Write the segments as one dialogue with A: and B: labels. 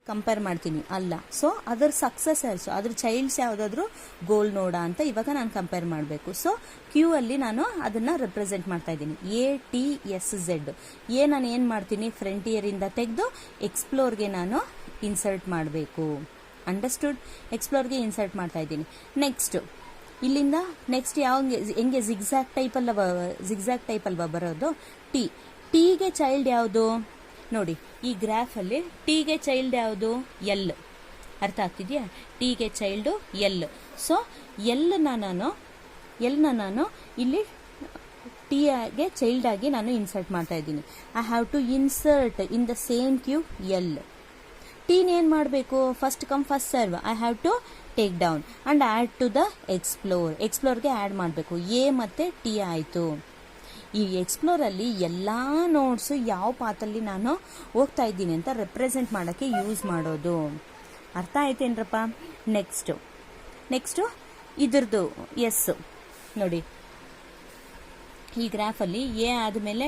A: Compare ಮಾಡ್ತೀನಿ ಅಲ್ಲ. So ಅದರ ಸಕ್ಸಸರ್ಸ್, ಅದ್ರ ಚೈಲ್ಡ್ಸ್ ಯಾವುದಾದ್ರೂ ಗೋಲ್ ನೋಡ ಅಂತ ಇವಾಗ ನಾನು ಕಂಪೇರ್ ಮಾಡಬೇಕು. ಸೊ ಕ್ಯೂ ಅಲ್ಲಿ ನಾನು ಅದನ್ನ ರೆಪ್ರೆಸೆಂಟ್ ಮಾಡ್ತಾ ಇದ್ದೀನಿ. ATSZ ನಾನು ಏನು ಮಾಡ್ತೀನಿ, ಫ್ರಂಟಿಯರ್ ಇಂದ ತೆಗೆದು ಎಕ್ಸ್ಪ್ಲೋರ್ಗೆ ನಾನು ಇನ್ಸರ್ಟ್ ಮಾಡಬೇಕು. ಅಂಡರ್ಸ್ಟುಡ್? ಎಕ್ಸ್ಪ್ಲೋರ್ಗೆ ಇನ್ಸರ್ಟ್ ಮಾಡ್ತಾ ಇದ್ದೀನಿ. ನೆಕ್ಸ್ಟ್ ಇಲ್ಲಿಂದ ನೆಕ್ಸ್ಟ್ ಹೆಂಗೆ ಜಿಗ್ಜಾಗ್ ಟೈಪ್ ಅಲ್ವಾ ಬರೋದು. ಟಿಗೆ ಚೈಲ್ಡ್ ಯಾವುದು ನೋಡಿ, ಈ ಗ್ರಾಫ್ ಅಲ್ಲಿ ಟಿಗೆ ಚೈಲ್ಡ್ ಯಾವುದು? ಎಲ್. ಅರ್ಥ ಆಗ್ತಿದ್ಯಾ? ಟಿಗೆ ಚೈಲ್ಡು ಎಲ್. ಸೊ ಎಲ್ನ ನಾನು ಇಲ್ಲಿ ಟಿಗೆ ಚೈಲ್ಡ್ ಆಗಿ ನಾನು ಇನ್ಸರ್ಟ್ ಮಾಡ್ತಾ ಇದ್ದೀನಿ. I have to insert in the same queue L. ಟೀನ್ ಏನ್ ಮಾಡಬೇಕು? First come first serve. I have to take down and add to the ಎಕ್ಸ್ಪ್ಲೋರ್ಗೆ ಆಡ್ ಮಾಡಬೇಕು. ಎ ಮತ್ತೆ ಟಿ ಆಯ್ತು. ಈ ಎಕ್ಸ್ಪ್ಲೋರ್ ಅಲ್ಲಿ ಎಲ್ಲಾ ನೋಟ್ಸ್ ಯಾವ ಪಾತಲ್ಲಿ ನಾನು ಹೋಗ್ತಾ ಇದ್ದೀನಿ ಅಂತ ರೆಪ್ರೆಸೆಂಟ್ ಮಾಡಕ್ಕೆ ಯೂಸ್ ಮಾಡೋದು. ಅರ್ಥ ಆಯ್ತೇನ್ರಪ್ಪ? ನೆಕ್ಸ್ಟ್ ಇದ್ರದ್ದು ಎಸ್ ನೋಡಿ, ಈ ಗ್ರಾಫ್ ಅಲ್ಲಿ ಎ ಆದ್ಮೇಲೆ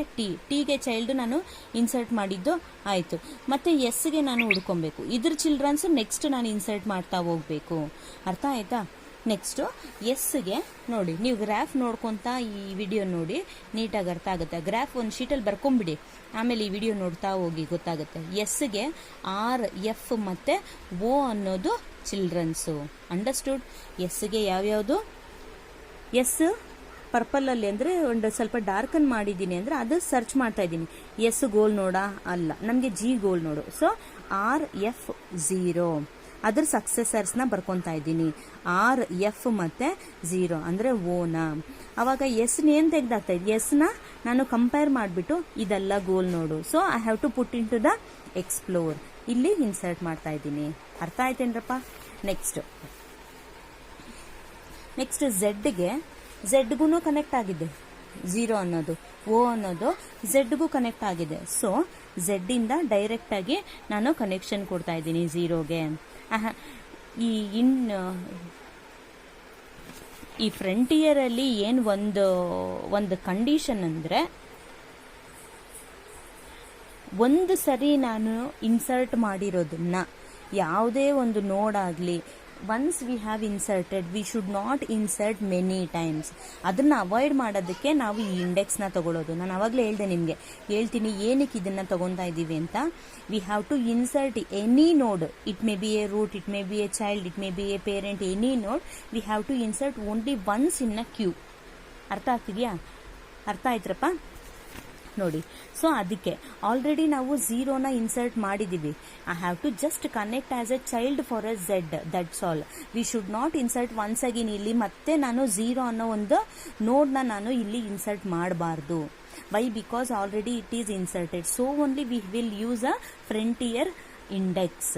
A: ಟಿಗೆ ಚೈಲ್ಡ್ ನಾನು ಇನ್ಸರ್ಟ್ ಮಾಡಿದ್ದು ಆಯ್ತು. ಮತ್ತೆ ಎಸ್ಗೆ ನಾನು ಹುಡ್ಕೊಬೇಕು. ಇದ್ರ ಚಿಲ್ಡ್ರನ್ಸ್ ನೆಕ್ಸ್ಟ್ ನಾನು ಇನ್ಸರ್ಟ್ ಮಾಡ್ತಾ ಹೋಗ್ಬೇಕು. ಅರ್ಥ ಆಯ್ತಾ? ನೆಕ್ಸ್ಟ್ ಎಸ್ಗೆ ನೋಡಿ, ನೀವು ಗ್ರಾಫ್ ನೋಡ್ಕೊಂತ ಈ ವಿಡಿಯೋ ನೋಡಿ ನೀಟಾಗಿ ಅರ್ಥ ಆಗುತ್ತೆ. ಗ್ರಾಫ್ ಒಂದು ಶೀಟಲ್ಲಿ ಬರ್ಕೊಂಬಿಡಿ, ಆಮೇಲೆ ಈ ವಿಡಿಯೋ ನೋಡ್ತಾ ಹೋಗಿ ಗೊತ್ತಾಗುತ್ತೆ. ಎಸ್ಗೆ RF ಮತ್ತೆ O ಅನ್ನೋದು ಚಿಲ್ಡ್ರನ್ಸು. ಅಂಡರ್ಸ್ಟುಡ್? ಎಸ್ಗೆ ಯಾವ್ಯಾವುದು? ಎಸ್ ಪರ್ಪಲ್ ಅಲ್ಲಿ ಅಂದ್ರೆ ಒಂದು ಸ್ವಲ್ಪ ಡಾರ್ಕನ್ ಮಾಡಿದ್ದೀನಿ ಅಂದ್ರೆ ಅದು ಸರ್ಚ್ ಮಾಡ್ತಾ ಇದ್ದೀನಿ. ಎಸ್ ಗೋಲ್ ನೋಡ ಅಲ್ಲ, ನಮಗೆ ಜಿ ಗೋಲ್ ನೋಡು. ಸೊ RF0 ಅದ್ರ ಸಕ್ಸೆಸರ್ಸ್ನ ಬರ್ಕೊಂತಾ ಇದ್ದೀನಿ. RF ಮತ್ತೆ 0 ಅಂದ್ರೆ ಓನ. ಅವಾಗ ಎಸ್ನ ಏನ್ ತೆಗ್ದಾಗ್ತಾ ಇದೆ? ಎಸ್ನ ನಾನು ಕಂಪೇರ್ ಮಾಡಿಬಿಟ್ಟು ಇದೆಲ್ಲ goal node. So I have to put in to the explore. ಇಲ್ಲಿ ಇನ್ಸರ್ಟ್ ಮಾಡ್ತಾ ಇದ್ದೀನಿ. ಅರ್ಥ ಆಯ್ತೇನ್ರಪ್ಪ? ನೆಕ್ಸ್ಟ್ ಝೆಡ್ಗೂ ಕನೆಕ್ಟ್ ಆಗಿದೆ. 0 ಅನ್ನೋದು, O ಅನ್ನೋದು ಝೆಡ್ಗೂ ಕನೆಕ್ಟ್ ಆಗಿದೆ. ಸೊ ಝೆಡ್ ಇಂದ ಡೈರೆಕ್ಟ್ ಆಗಿ ನಾನು ಕನೆಕ್ಷನ್ ಕೊಡ್ತಾ ಇದ್ದೀನಿ 0ಗೆ. ಈ ಫ್ರಂಟಿಯರ್ ಅಲ್ಲಿ ಏನ್ ಒಂದು ಕಂಡೀಷನ್ ಅಂದ್ರೆ, ಒಂದು ಸರಿ ನಾನು ಇನ್ಸರ್ಟ್ ಮಾಡಿರೋದನ್ನ ಯಾವುದೇ ಒಂದು ನೋಡ್ ಆಗ್ಲಿ, once we have inserted V should not insert many times. ಅದನ್ನ ಅವಾಯ್ಡ್ ಮಾಡೋದಕ್ಕೆ ನಾವು ಈ ಇಂಡೆಕ್ಸ್ ನ ತಗೊಳ್ಳೋದು. ನಾನು ಅವಾಗಲೇ ಹೇಳ್ತೀನಿ ಏನಕ್ಕೆ ಇದನ್ನ ತಗೊಂತಾ ಇದೀವಿ ಅಂತ. We have to insert any node. It may be a root, it may be a child, it may be a parent, any node we have to insert only once in a queue. ಅರ್ಥ ಆಗ್ತಿದ್ಯಾ? ಅರ್ಥ ಆಯ್ತ್ರಪ್ಪ? ನೋಡಿ, so ಅದಕ್ಕೆ already ನಾವು 0ನ insert ಮಾಡಿದೀವಿ. I have to just connect as a child for a Z, that's all. We should not insert once again. ಇಲ್ಲಿ ಮತ್ತೆ ನಾನು 0 ಅನ್ನೋ ಒಂದು ನೋಡ್ನ ನಾನು ಇಲ್ಲಿ ಇನ್ಸರ್ಟ್ ಮಾಡಬಾರ್ದು. Why? Because already it is inserted. So only we will use a frontier index.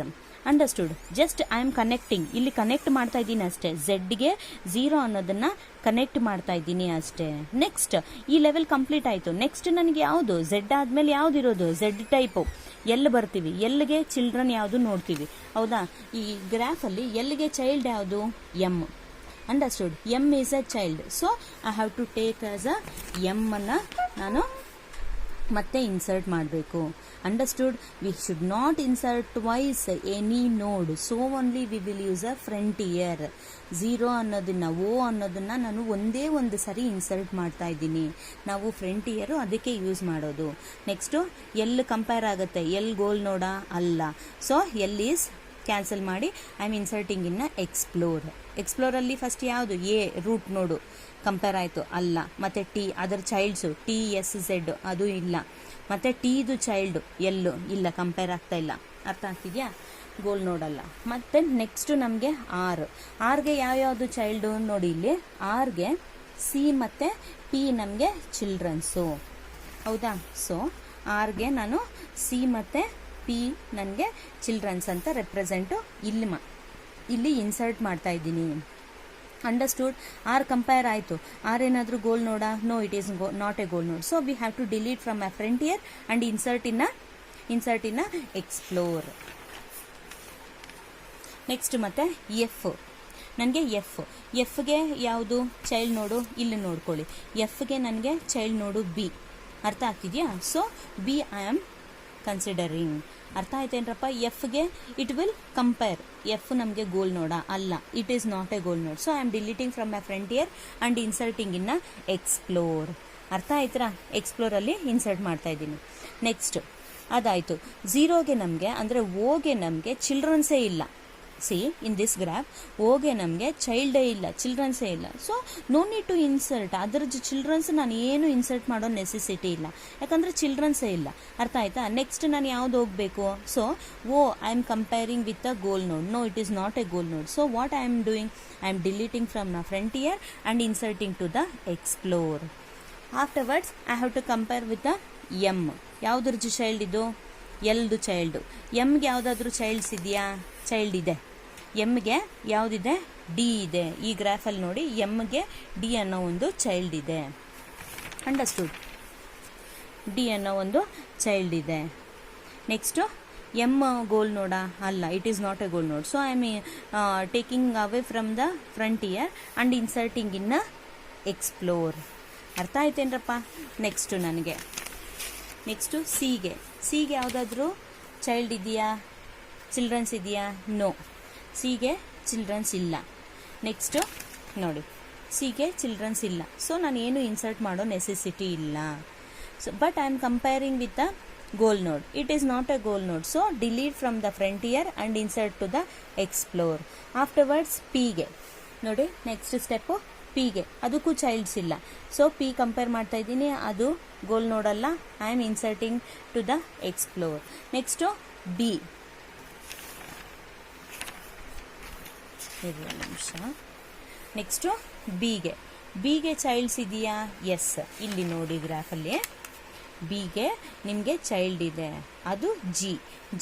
A: Understood? Just I am connecting. ಇಲ್ಲಿ ಕನೆಕ್ಟ್ ಮಾಡ್ತಾ ಇದ್ದೀನಿ ಅಷ್ಟೇ. ಝೆಡ್ಗೆ 0 ಅನ್ನೋದನ್ನ ಕನೆಕ್ಟ್ ಮಾಡ್ತಾ ಇದ್ದೀನಿ ಅಷ್ಟೇ. ನೆಕ್ಸ್ಟ್ ಈ ಲೆವೆಲ್ ಕಂಪ್ಲೀಟ್ ಆಯ್ತು. ನೆಕ್ಸ್ಟ್ ನನಗೆ ಯಾವುದು? ಝೆಡ್ ಆದ್ಮೇಲೆ ಯಾವ್ದಿರೋದು? Z type. ಎಲ್ ಬರ್ತೀವಿ. ಎಲ್ಗೆ ಚಿಲ್ಡ್ರನ್ ಯಾವುದು ನೋಡ್ತೀವಿ, ಹೌದಾ? ಈ ಗ್ರಾಫ್ ಅಲ್ಲಿ ಎಲ್ಗೆ ಚೈಲ್ಡ್ ಯಾವುದು? M. Understood? M is a child. So I have to take as a M ಅನ್ನ ನಾನು ಮತ್ತೆ ಇನ್ಸರ್ಟ್ ಮಾಡಬೇಕು. Understood? We should not insert twice any node. So only we will use a frontier. 0 ಅನ್ನೋದನ್ನ, O ಅನ್ನೋದನ್ನ ನಾನು ಒಂದೇ ಒಂದು ಸರಿ ಇನ್ಸರ್ಟ್ ಮಾಡ್ತಾ ಇದ್ದೀನಿ. ನಾವು ಫ್ರಂಟಿಯರ್ ಅದಕ್ಕೆ ಯೂಸ್ ಮಾಡೋದು. ನೆಕ್ಸ್ಟ್ ಎಲ್ ಕಂಪೇರ್ ಆಗುತ್ತೆ. ಎಲ್ ಗೋಲ್ ನೋಡ ಅಲ್ಲ. ಸೊ ಎಲ್ ಈಸ್ ಕ್ಯಾನ್ಸಲ್ ಮಾಡಿ I am inserting in explore ಅಲ್ಲಿ ಫಸ್ಟ್ ಯಾವುದು? ಎ ರೂಟ್ ನೋಡು ಕಂಪೇರ್ ಆಯ್ತು ಅಲ್ಲ. ಮತ್ತೆ ಟಿ ಅದರ ಚೈಲ್ಡ್ಸು TSZ ಅದು ಇಲ್ಲ. ಮತ್ತೆ ಟಿದು ಚೈಲ್ಡ್ ಎಲ್ಲು ಇಲ್ಲ, ಕಂಪೇರ್ ಆಗ್ತಾ ಇಲ್ಲ. ಅರ್ಥ ಆಗ್ತಿದ್ಯಾ? ಗೋಲ್ ನೋಡಲ್ಲ. ಮತ್ತೆ ನೆಕ್ಸ್ಟ್ ನಮಗೆ ಆರ್ಗೆ ಯಾವ್ಯಾವುದು ಚೈಲ್ಡು ನೋಡಿ. ಇಲ್ಲಿ ಆರ್ಗೆ C ಮತ್ತೆ P ನಮಗೆ ಚಿಲ್ಡ್ರನ್ಸು, ಹೌದಾ? ಸೊ ಆರ್ಗೆ ನಾನು C ಮತ್ತೆ P ನನಗೆ ಚಿಲ್ಡ್ರನ್ಸ್ ಅಂತ ರೆಪ್ರೆಸೆಂಟು ಇಲ್ಲಿ ಇನ್ಸರ್ಟ್ ಮಾಡ್ತಾ ಇದ್ದೀನಿ. ಅಂಡರ್ಸ್ಟುಡ್? ಆರ್ ಕಂಪೇರ್ ಆಯಿತು. ಆರ್ ಏನಾದರೂ goal node? No, it is not a goal node. So we have to delete from a frontier and insert in explore. Next ಮತ್ತೆ F. ನನಗೆ ಎಫ್ಗೆ ಯಾವುದು ಚೈಲ್ಡ್ ನೋಡು? ಇಲ್ಲಿ ನೋಡ್ಕೊಳ್ಳಿ. ಎಫ್ಗೆ ನನಗೆ ಚೈಲ್ಡ್ ನೋಡು B. ಅರ್ಥ ಆಗ್ತಿದೆಯಾ? So B I am considering. ಅರ್ಥ ಆಯ್ತೇನ್ರಪ್ಪ. ಎಫ್ಗೆ ಇಟ್ ವಿಲ್ ಕಂಪೇರ್. ಎಫ್ ನಮಗೆ ಗೋಲ್ ನೋಡ ಅಲ್ಲ, it is not a goal node. So I am deleting from my frontier and inserting in explore. ಅರ್ಥ ಆಯ್ತಾ? ಎಕ್ಸ್ಪ್ಲೋರಲ್ಲಿ insert ಮಾಡ್ತಾ ಇದ್ದೀನಿ. ನೆಕ್ಸ್ಟ್ ಅದಾಯಿತು. ಝೀರೋಗೆ ನಮಗೆ ಅಂದರೆ ಓಗೆ ನಮಗೆ ಚಿಲ್ಡ್ರನ್ಸೇ ಇಲ್ಲ. ಸಿ ಇನ್ ದಿಸ್ ಗ್ರಾಫ್ ಓಗೆ ನಮಗೆ ಚೈಲ್ಡೇ ಇಲ್ಲ, ಚಿಲ್ಡ್ರನ್ಸೇ ಇಲ್ಲ. So no need to insert. ಅದರ ಚಿಲ್ಡ್ರನ್ಸ್ ನಾನು ಏನು ಇನ್ಸರ್ಟ್ ಮಾಡೋ ನೆಸೆಸಿಟಿ ಇಲ್ಲ, ಯಾಕಂದರೆ ಚಿಲ್ಡ್ರನ್ಸೇ ಇಲ್ಲ. ಅರ್ಥ ಆಯ್ತಾ? ನೆಕ್ಸ್ಟ್ ನಾನು ಯಾವ್ದು ಹೋಗಬೇಕು? So oh I am comparing with a goal node. No, it is not a goal node. So what I am doing? I am deleting from the frontier and inserting to the explore. Afterwards I have to compare with the M. ಯಾವುದ್ರದ್ದು child ಇದು? ಎಲ್ದು child. ಎಮ್ಗೆ ಯಾವುದಾದ್ರೂ child's ಇದೆಯಾ? Child ಇದೆ. ಎಮ್ಗೆ ಯಾವುದಿದೆ? D ಇದೆ. ಈ ಗ್ರಾಫಲ್ಲಿ ನೋಡಿ, ಎಮ್ಗೆ ಡಿ ಅನ್ನೋ ಒಂದು ಚೈಲ್ಡ್ ಇದೆ. ಅಂಡರ್ಸ್ಟುಡ್? ಡಿ ಅನ್ನೋ ಒಂದು ಚೈಲ್ಡ್ ಇದೆ. ನೆಕ್ಸ್ಟು ಎಮ್ ಗೋಲ್ ನೋಡ ಅಲ್ಲ, it is not a goal node. So I am taking away from the frontier and inserting in explore. ಅರ್ಥ ಆಯ್ತೇನ್ರಪ್ಪ? ನೆಕ್ಸ್ಟು ನನಗೆ ಸಿಗೆ ಯಾವುದಾದ್ರೂ ಚೈಲ್ಡ್ ಇದೆಯಾ? ಚಿಲ್ಡ್ರನ್ಸ್ ಇದೆಯಾ? ನೋ, ಸಿಗೆ ಚಿಲ್ಡ್ರನ್ಸ್ ಇಲ್ಲ. ನೆಕ್ಸ್ಟು ನೋಡಿ, ಸಿಗೆ ಚಿಲ್ಡ್ರನ್ಸ್ ಇಲ್ಲ. ಸೊ ನಾನು ಏನು ಇನ್ಸರ್ಟ್ ಮಾಡೋ ನೆಸೆಸಿಟಿ ಇಲ್ಲ. So but I am comparing with the goal node. It is not a goal node. So delete from the frontier and insert to the explore. Afterwards ಪಿಗೆ ನೋಡಿ, next step ಪಿಗೆ, ಅದಕ್ಕೂ child's ಇಲ್ಲ. So P compare ಮಾಡ್ತಾ ಇದ್ದೀನಿ, ಅದು goal ನೋಡಲ್ಲ. I am inserting to the explore. Next B. ನಿಮಿಷ. ನೆಕ್ಸ್ಟು ಬಿಗೆ ಚೈಲ್ಡ್ಸ್ ಇದೆಯಾ? ಎಸ್. ಇಲ್ಲಿ ನೋಡಿ ಗ್ರಾಫಲ್ಲಿ ಬಿಗೆ ನಿಮಗೆ ಚೈಲ್ಡ್ ಇದೆ, ಅದು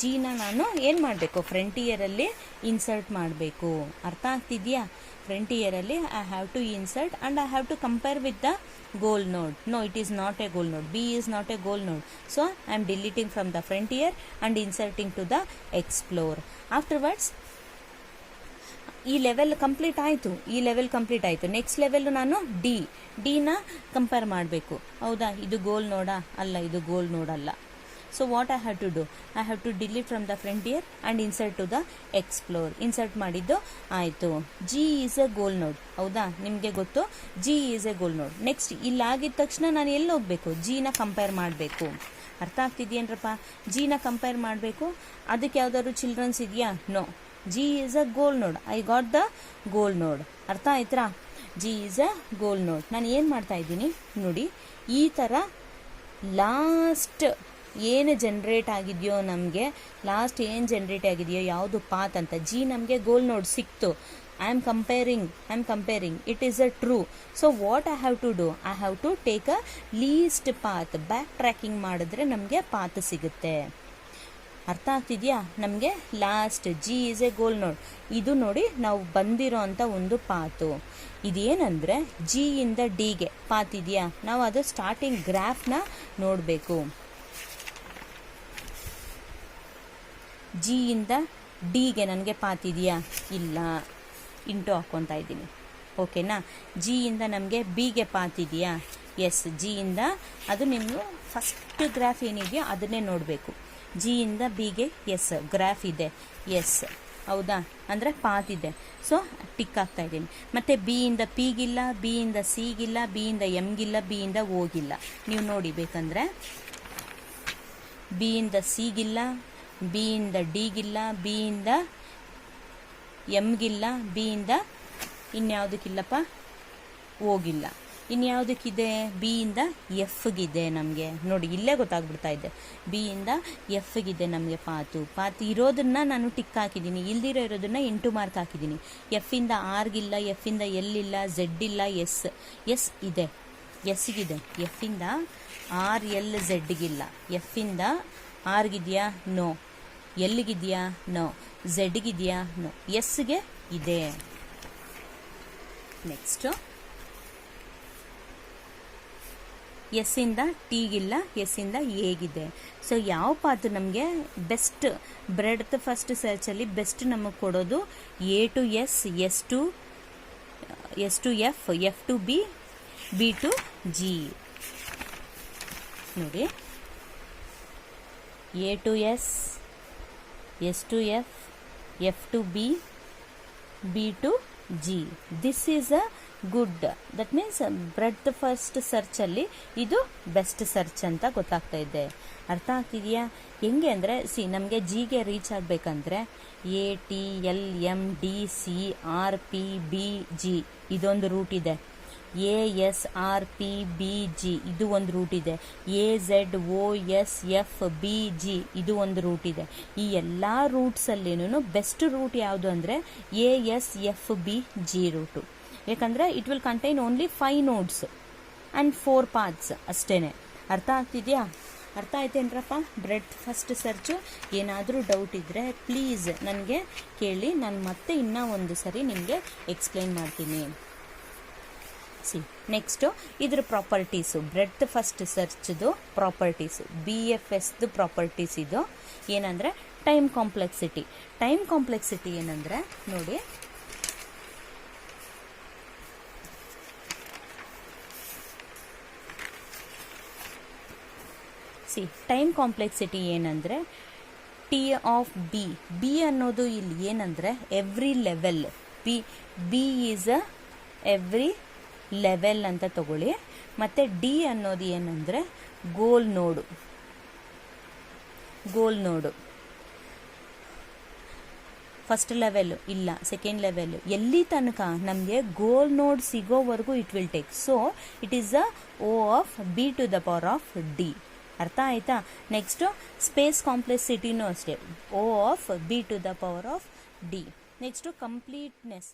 A: ಜಿನ ನಾನು ಏನು ಮಾಡಬೇಕು? ಫ್ರಂಟಿಯರಲ್ಲಿ ಇನ್ಸರ್ಟ್ ಮಾಡಬೇಕು. ಅರ್ಥ ಆಗ್ತಿದೆಯಾ? ಫ್ರಂಟಿಯರಲ್ಲಿ I have to insert and I have to compare with the goal node. No, it is not a goal node. B is not a goal node. So I am deleting from the frontier and inserting to the explore. Afterwards ಈ level complete ಆಯಿತು. Next level ನಾನು ಡಿನ compare ಮಾಡಬೇಕು. ಹೌದಾ? ಇದು ಗೋಲ್ node ಅಲ್ಲ, ಇದು goal ನೋಡಲ್ಲ. So what I have to do? I have to delete from the frontier and insert to the explore. Insert ಮಾಡಿದ್ದು ಆಯಿತು. ಜಿ ಈಸ್ ಎ ಗೋಲ್ ನೋಡ್. ಹೌದಾ? ನಿಮಗೆ ಗೊತ್ತು, ಜಿ ಈಸ್ ಎ ಗೋಲ್ ನೋಡ್. ನೆಕ್ಸ್ಟ್ ಇಲ್ಲಾಗಿದ ತಕ್ಷಣ ನಾನು ಎಲ್ಲಿ ಹೋಗಬೇಕು? ಜಿನ ಕಂಪೇರ್ ಮಾಡಬೇಕು. ಅರ್ಥ ಆಗ್ತಿದೆಯೇನ್ರಪ್ಪ? ಜಿನ ಕಂಪೇರ್ ಮಾಡಬೇಕು. ಅದಕ್ಕೆ ಯಾವ್ದಾದ್ರು ಚಿಲ್ಡ್ರನ್ಸ್ ಇದೆಯಾ? No. G is a goal ನೋಡ್. ಐ ಗಾಟ್ ದ ಗೋಲ್ ನೋಡ್. ಅರ್ಥ ಆಯ್ತಾ? ಜಿ ಈಸ್ ಅ ಗೋಲ್ ನೋಡ್. ನಾನು ಏನು ಮಾಡ್ತಾ ಇದ್ದೀನಿ ನೋಡಿ, ಈ ಥರ ಲಾಸ್ಟ್ ಏನು ಜನ್ರೇಟ್ ಆಗಿದೆಯೋ, ನಮಗೆ ಲಾಸ್ಟ್ ಏನು ಜನ್ರೇಟ್ ಆಗಿದೆಯೋ ಯಾವುದು ಪಾತ್ ಅಂತ, ಜಿ ನಮಗೆ ಗೋಲ್ ನೋಡ್ ಸಿಕ್ತು. I am comparing. It is a true. So what I have to do? I have to take a least path. Backtracking ಮಾಡಿದ್ರೆ ನಮಗೆ ಪಾತ್ ಸಿಗುತ್ತೆ. ಅರ್ಥ ಆಗ್ತಿದೆಯಾ? ನಮಗೆ last G is a goal node. ಇದು ನೋಡಿ, ನಾವು ಬಂದಿರೋ ಅಂಥ ಒಂದು ಪಾತು. ಇದೇನಂದರೆ ಜಿ ಇಂದ ಡಿಗೆ ಪಾತ್ ಇದೆಯಾ? ನಾವು ಅದು ಸ್ಟಾರ್ಟಿಂಗ್ ಗ್ರಾಫ್ನ ನೋಡಬೇಕು. ಜಿ ಇಂದ ಡಿಗೆ ನನಗೆ ಪಾತ್ ಇದೆಯಾ? ಇಲ್ಲ. ಇಂಟು ಹಾಕ್ಕೊತಾ ಇದ್ದೀನಿ. ಓಕೆನಾ? ಜಿ ಇಂದ ನಮಗೆ ಬಿಗೆ ಪಾತ್ ಇದೆಯಾ? ಎಸ್. ಜಿ ಇಂದ ಅದು ನಿಮ್ಮ ಫಸ್ಟ್ ಗ್ರಾಫ್ ಏನಿದೆಯೋ ಅದನ್ನೇ ನೋಡಬೇಕು. ಜಿ ಇಂದ ಬಿಗೆ ಎಸ್ ಗ್ರಾಫ್ ಇದೆ. ಎಸ್. ಹೌದಾ? ಅಂದರೆ ಪಾತ್ ಇದೆ. ಸೊ ಟಿಕ್ ಆಗ್ತಾ ಇದ್ದೀನಿ. ಮತ್ತು ಬಿ ಇಂದ ಪಿಗಿಲ್ಲ, ಬಿ ಇಂದ ಸಿಗಿಲ್ಲ, ಬಿ ಇಂದ ಎಮ್ಗಿಲ್ಲ, ಬಿ ಇಂದ ಓಗಿಲ್ಲ. ನೀವು ನೋಡಿ ಬೇಕಂದರೆ ಬಿ ಇಂದ ಸಿಗಿಲ್ಲ, ಬಿ ಇಂದ ಡಿಗಿಲ್ಲ, ಬಿ ಇಂದ ಎಮ್ಗಿಲ್ಲ, ಬಿ ಇಂದ ಇನ್ಯಾವುದಕ್ಕಿಲ್ಲಪ್ಪ? ಓಗಿಲ್ಲ. ಇನ್ಯಾವುದಕ್ಕಿದೆ? ಬಿ ಇಂದ ಎಫ್ಗಿದೆ. ನಮಗೆ ನೋಡಿ, ಇಲ್ಲೇ ಗೊತ್ತಾಗ್ಬಿಡ್ತಾ ಇದೆ. ಬಿ ಇಂದ ಎಫ್ಗಿದೆ ನಮಗೆ ಪಾತು ಇರೋದನ್ನ ನಾನು ಟಿಕ್ ಹಾಕಿದ್ದೀನಿ, ಇಲ್ದಿರೋ ಇರೋದನ್ನ ಇಂಟು ಮಾರ್ಕ್ ಹಾಕಿದ್ದೀನಿ. ಎಫ್ಫಿಂದ ಆರ್ಗಿಲ್ಲ, ಎಫ್ಫಿಂದ ಎಲ್ ಇಲ್ಲ, ಝೆಡ್ ಇಲ್ಲ, ಎಸ್ ಇದೆ. ಎಸ್ಗಿದೆ. ಎಫ್ಫಿಂದ ಆರ್ ಎಲ್ ಝೆಡ್ಗಿಲ್ಲ. ಎಫ್ಫಿಂದ ಆರ್ಗಿದೆಯಾ? ನೋ. ಎಲ್ಗಿದೆಯಾ? ನೋ. ಝೆಡ್ಗಿದೆಯಾ? ನೋ. ಎಸ್ಗೆ ಇದೆ. ನೆಕ್ಸ್ಟು ಎಸ್ ಇಂದ ಟಿಗಿಲ್ಲ, ಎಸ್ ಇಂದ ಎಗಿದೆ. ಸೊ ಯಾವ ಪಾತು ನಮಗೆ ಬೆಸ್ಟ್ ಬ್ರೆಡ್ತ್ ಫಸ್ಟ್ ಸರ್ಚಲ್ಲಿ ಬೆಸ್ಟ್ ನಮಗೆ ಕೊಡೋದು A to S, S to F, F to B, B to G. ನೋಡಿ, A to S, S to F, F to B, B to G. This is a good, that means breadth first search ಅಲ್ಲಿ ಇದು best search ಅಂತ ಗೊತ್ತಾಗ್ತಾ ಇದೆ. ಅರ್ಥ ಆಗ್ತಿದೆಯಾ? ಹೆಂಗೆ ಅಂದರೆ ನಮಗೆ ಜಿಗೆ ರೀಚ್ ಆಗಬೇಕಂದ್ರೆ ATLMDCRPBG ಇದೊಂದು ರೂಟ್ ಇದೆ. ASRPBG ಇದು ಒಂದು ರೂಟ್ ಇದೆ. AZOSFBG ಇದು ಒಂದು ರೂಟ್ ಇದೆ. ಈ ಎಲ್ಲ ರೂಟ್ಸಲ್ಲಿನೂ ಬೆಸ್ಟ್ ರೂಟ್ ಯಾವುದು ಅಂದರೆ ASFBG ರೂಟು. ಯಾಕಂದರೆ it will contain only 5 notes and 4 paths ಅಷ್ಟೇ. ಅರ್ಥ ಆಗ್ತಿದೆಯಾ? ಅರ್ಥ ಆಯ್ತೇನ್ರಪ್ಪ ಬ್ರೆಡ್ ಫಸ್ಟ್ ಸರ್ಚು? ಏನಾದರೂ ಡೌಟ್ ಇದ್ದರೆ ಪ್ಲೀಸ್ ನನಗೆ ಕೇಳಿ, ನಾನು ಮತ್ತೆ ಇನ್ನೂ ಒಂದು ಸರಿ ನಿಮಗೆ ಎಕ್ಸ್ಪ್ಲೈನ್ ಮಾಡ್ತೀನಿ. ನೆಕ್ಸ್ಟು ಇದ್ರ ಪ್ರಾಪರ್ಟೀಸು, ಬ್ರೆಡ್ ಫಸ್ಟ್ ಸರ್ಚ್ದು ಪ್ರಾಪರ್ಟೀಸು, BFSದು ಪ್ರಾಪರ್ಟೀಸ್ ಇದು ಏನಂದರೆ ಟೈಮ್ ಕಾಂಪ್ಲೆಕ್ಸಿಟಿ. ಟೈಮ್ ಕಾಂಪ್ಲೆಕ್ಸಿಟಿ ಏನಂದರೆ ನೋಡಿ, ಟೈಮ್ ಕಾಂಪ್ಲೆಕ್ಸಿಟಿ ಏನಂದರೆ T ಆಫ್ ಬಿ ಅನ್ನೋದು ಇಲ್ಲಿ ಏನಂದರೆ every level, B is a every level ಅಂತ ತಗೊಳ್ಳಿ. ಮತ್ತು ಡಿ ಅನ್ನೋದು ಏನಂದರೆ ಗೋಲ್ ನೋಡು. ಫಸ್ಟ್ ಲೆವೆಲ್ ಇಲ್ಲ, ಸೆಕೆಂಡ್ ಲೆವೆಲ್, ಎಲ್ಲಿ ತನಕ ನಮಗೆ ಗೋಲ್ ನೋಡ್ ಸಿಗೋವರೆಗೂ it will take. So it is a O of B to the power of D. ಅರ್ಥ ಆಯ್ತಾ? ನೆಕ್ಸ್ಟು ಸ್ಪೇಸ್ ಕಾಂಪ್ಲೆಕ್ಸಿಟಿನೂ ಅಷ್ಟೇ, O of B to the power of D. Next completeness